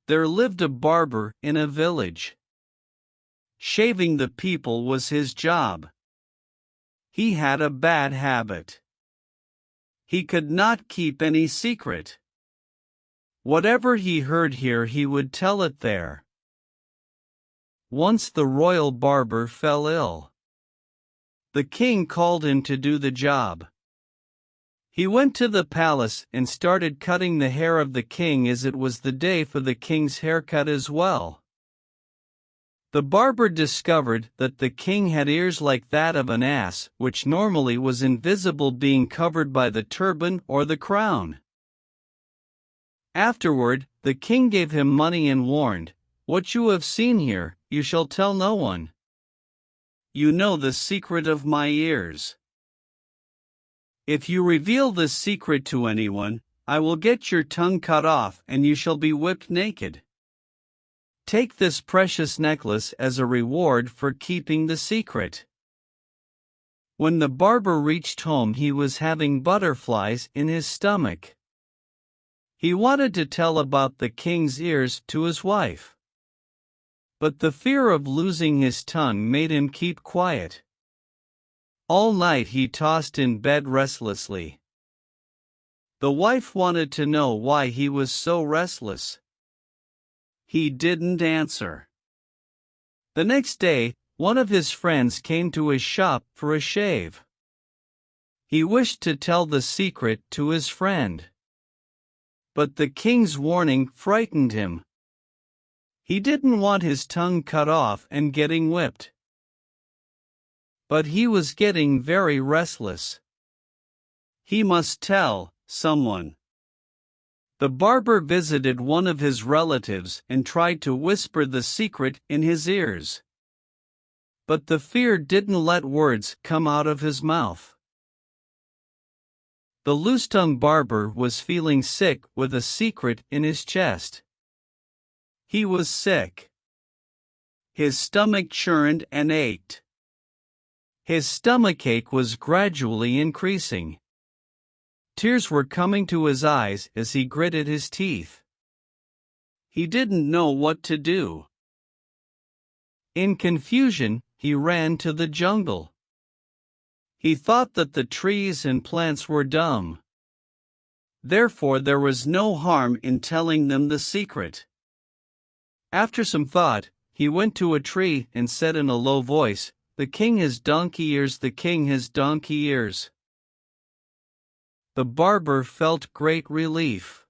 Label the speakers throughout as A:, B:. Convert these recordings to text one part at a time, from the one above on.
A: There lived a barber in a village. Shaving the people was his job. He had a bad habit. He could not keep any secret. Whatever he heard here, he would tell it there. Once the royal barber fell ill. The king called him to do the job. He went to the palace and started cutting the hair of the king, as it was the day for the king's haircut as well. The barber discovered that the king had ears like that of an ass, which normally was invisible, being covered by the turban or the crown. Afterward, the king gave him money and warned, "What you have seen here, you shall tell no one. You know the secret of my ears. If you reveal this secret to anyone, I will get your tongue cut off and you shall be whipped naked. Take this precious necklace as a reward for keeping the secret." When the barber reached home, he was having butterflies in his stomach. He wanted to tell about the king's ears to his wife. But the fear of losing his tongue made him keep quiet. All night he tossed in bed restlessly. The wife wanted to know why he was so restless. He didn't answer. The next day, one of his friends came to his shop for a shave. He wished to tell the secret to his friend. But the king's warning frightened him. He didn't want his tongue cut off and getting whipped. But he was getting very restless. He must tell someone. The barber visited one of his relatives and tried to whisper the secret in his ears. But the fear didn't let words come out of his mouth. The loose-tongued barber was feeling sick with a secret in his chest. He was sick. His stomach churned and ached. His stomachache was gradually increasing. Tears were coming to his eyes as he gritted his teeth. He didn't know what to do. In confusion, he ran to the jungle. He thought that the trees and plants were dumb. Therefore, there was no harm in telling them the secret. After some thought, he went to a tree and said in a low voice, "The king has donkey ears, the king has donkey ears." The barber felt great relief.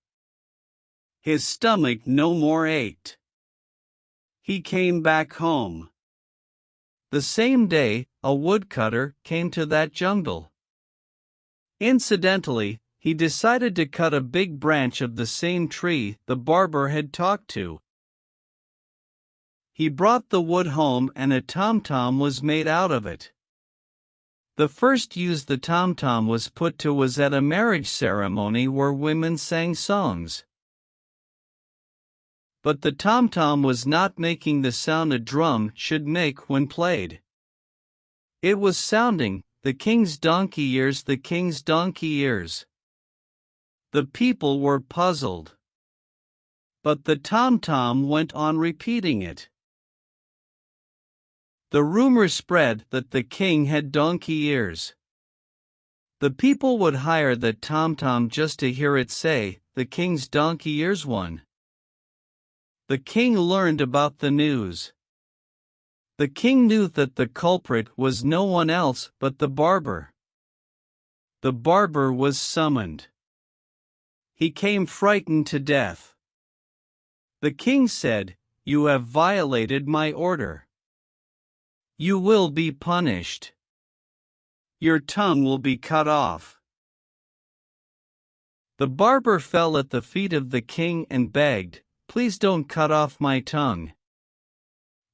A: His stomach no more ached. He came back home. The same day, a woodcutter came to that jungle. Incidentally, he decided to cut a big branch of the same tree the barber had talked to. He brought the wood home and a tom-tom was made out of it. The first use the tom-tom was put to was at a marriage ceremony where women sang songs. But the tom-tom was not making the sound a drum should make when played. It was sounding, "The king's donkey ears, the king's donkey ears." The people were puzzled. But the tom-tom went on repeating it. The rumor spread that the king had donkey ears. The people would hire the tom-tom just to hear it say, "The king's donkey ears won." The king learned about the news. The king knew that the culprit was no one else but the barber. The barber was summoned. He came frightened to death. The king said, "You have violated my order. You will be punished. Your tongue will be cut off." The barber fell at the feet of the king and begged, "Please don't cut off my tongue.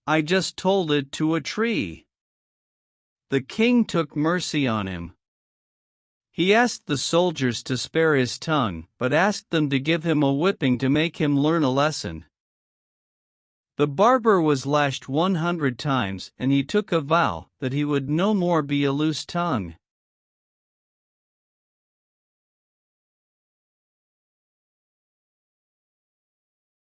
A: I just told it to a tree." The king took mercy on him. He asked the soldiers to spare his tongue, but asked them to give him a whipping to make him learn a lesson. The barber was lashed 100 times and he took a vow that he would no more be a loose tongue.